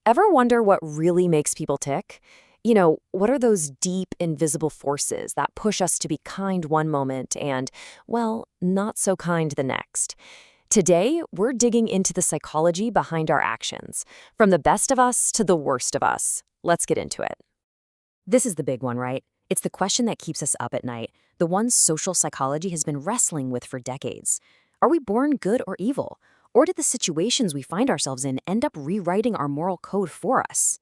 Ever wonder what really makes people tick? What are those deep, invisible forces that push us to be kind one moment and, well, not so kind the next? Today, we're digging into the psychology behind our actions, from the best of us to the worst of us. Let's get into it. This is the big one, right? It's the question that keeps us up at night, the one social psychology has been wrestling with for decades. Are we born good or evil? Or did the situations we find ourselves in end up rewriting our moral code for us?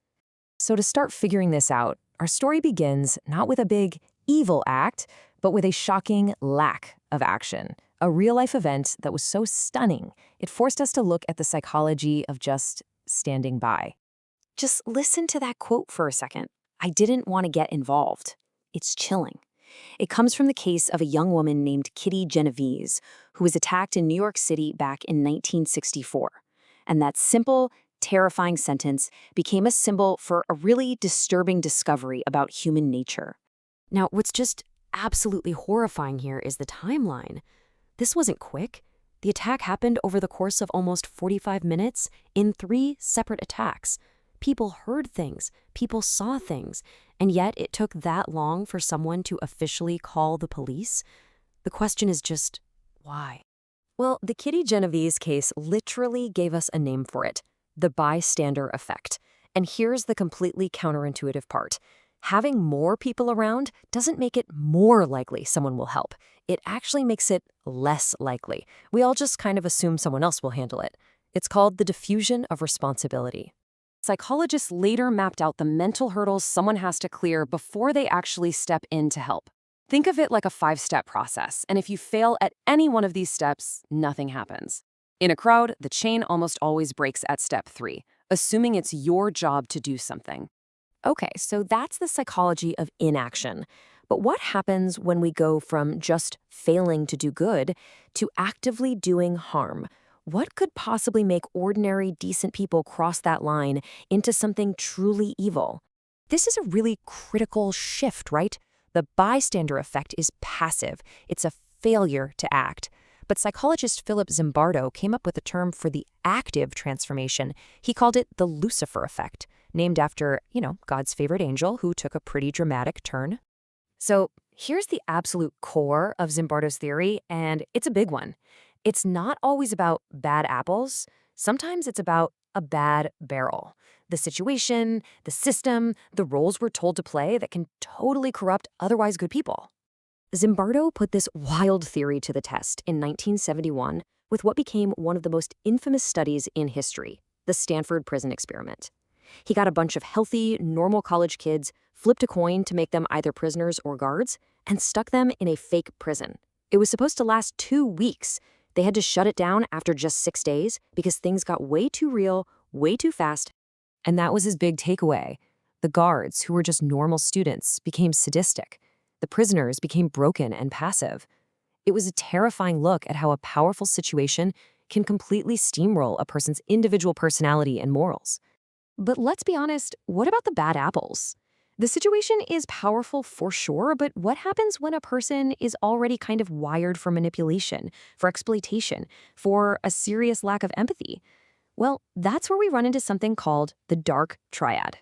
So to start figuring this out, our story begins not with a big evil act, but with a shocking lack of action. A real-life event that was so stunning, it forced us to look at the psychology of just standing by. Just listen to that quote for a second. I didn't want to get involved. It's chilling. It comes from the case of a young woman named Kitty Genovese, who was attacked in New York City back in 1964. And that simple, terrifying sentence became a symbol for a really disturbing discovery about human nature. Now, what's just absolutely horrifying here is the timeline. This wasn't quick. The attack happened over the course of almost 45 minutes in 3 separate attacks. People heard things, people saw things, and yet it took that long for someone to officially call the police? The question is just, why? Well, the Kitty Genovese case literally gave us a name for it, the bystander effect. And here's the completely counterintuitive part. Having more people around doesn't make it more likely someone will help. It actually makes it less likely. We all just kind of assume someone else will handle it. It's called the diffusion of responsibility. Psychologists later mapped out the mental hurdles someone has to clear before they actually step in to help. Think of it like a 5-step process, and if you fail at any one of these steps, nothing happens. In a crowd, the chain almost always breaks at step 3, assuming it's your job to do something. Okay, so that's the psychology of inaction. But what happens when we go from just failing to do good to actively doing harm? What could possibly make ordinary, decent people cross that line into something truly evil? This is a really critical shift, right? The bystander effect is passive. It's a failure to act. But psychologist Philip Zimbardo came up with a term for the active transformation. He called it the Lucifer effect, named after, God's favorite angel who took a pretty dramatic turn. So here's the absolute core of Zimbardo's theory, and it's a big one. It's not always about bad apples. Sometimes it's about a bad barrel. The situation, the system, the roles we're told to play that can totally corrupt otherwise good people. Zimbardo put this wild theory to the test in 1971 with what became one of the most infamous studies in history, the Stanford prison experiment. He got a bunch of healthy, normal college kids, flipped a coin to make them either prisoners or guards, and stuck them in a fake prison. It was supposed to last 2 weeks. They had to shut it down after just 6 days because things got way too real, way too fast. And that was his big takeaway. The guards, who were just normal students, became sadistic. The prisoners became broken and passive. It was a terrifying look at how a powerful situation can completely steamroll a person's individual personality and morals. But let's be honest, what about the bad apples? The situation is powerful for sure, but what happens when a person is already kind of wired for manipulation, for exploitation, for a serious lack of empathy? Well, that's where we run into something called the dark triad.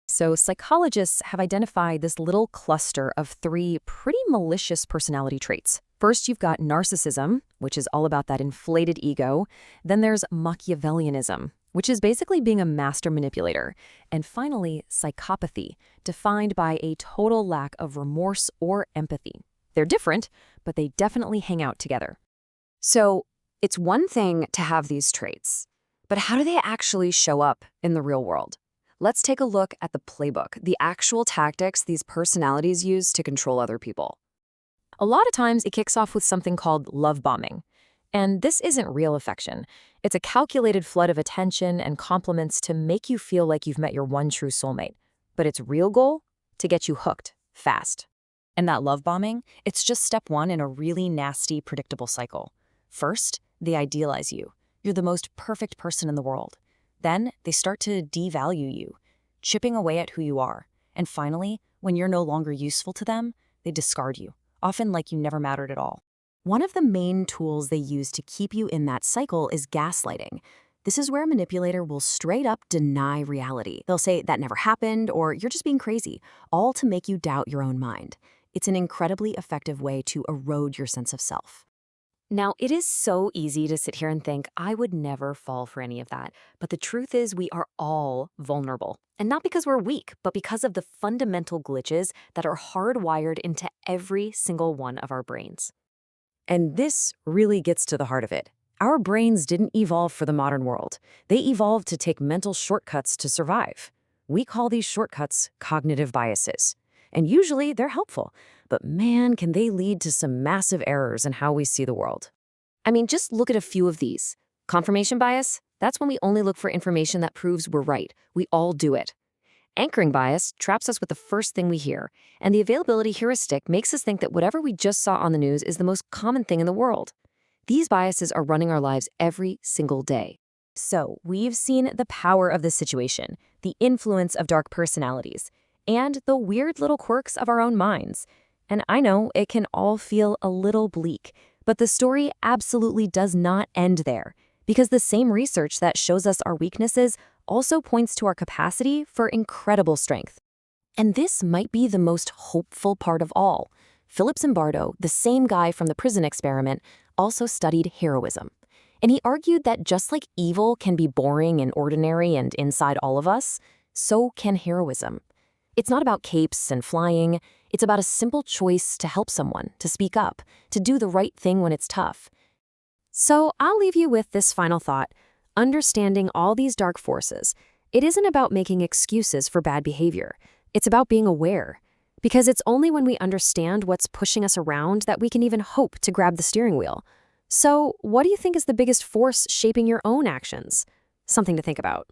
So psychologists have identified this little cluster of 3 pretty malicious personality traits. First, you've got narcissism, which is all about that inflated ego. Then there's Machiavellianism, which is basically being a master manipulator. And finally, psychopathy, defined by a total lack of remorse or empathy. They're different, but they definitely hang out together. So it's one thing to have these traits, but how do they actually show up in the real world? Let's take a look at the playbook, the actual tactics these personalities use to control other people. A lot of times it kicks off with something called love bombing. And this isn't real affection. It's a calculated flood of attention and compliments to make you feel like you've met your one true soulmate. But its real goal? To get you hooked, fast. And that love bombing, it's just step 1 in a really nasty, predictable cycle. First, they idealize you. You're the most perfect person in the world. Then they start to devalue you, chipping away at who you are. And finally, when you're no longer useful to them, they discard you, often like you never mattered at all. One of the main tools they use to keep you in that cycle is gaslighting. This is where a manipulator will straight up deny reality. They'll say that never happened or you're just being crazy, all to make you doubt your own mind. It's an incredibly effective way to erode your sense of self. Now, it is so easy to sit here and think, I would never fall for any of that. But the truth is, we are all vulnerable. And not because we're weak, but because of the fundamental glitches that are hardwired into every single one of our brains. And this really gets to the heart of it. Our brains didn't evolve for the modern world. They evolved to take mental shortcuts to survive. We call these shortcuts cognitive biases. And usually they're helpful, but man, can they lead to some massive errors in how we see the world. I mean, just look at a few of these. Confirmation bias, that's when we only look for information that proves we're right. We all do it. Anchoring bias traps us with the first thing we hear, and the availability heuristic makes us think that whatever we just saw on the news is the most common thing in the world. These biases are running our lives every single day. So, we've seen the power of this situation, the influence of dark personalities, and the weird little quirks of our own minds. And I know it can all feel a little bleak, but the story absolutely does not end there, because the same research that shows us our weaknesses also points to our capacity for incredible strength. And this might be the most hopeful part of all. Philip Zimbardo, the same guy from the prison experiment, also studied heroism. And he argued that just like evil can be boring and ordinary and inside all of us, so can heroism. It's not about capes and flying. It's about a simple choice to help someone, to speak up, to do the right thing when it's tough. So I'll leave you with this final thought. Understanding all these dark forces, it isn't about making excuses for bad behavior. It's about being aware. Because it's only when we understand what's pushing us around that we can even hope to grab the steering wheel. So what do you think is the biggest force shaping your own actions? Something to think about.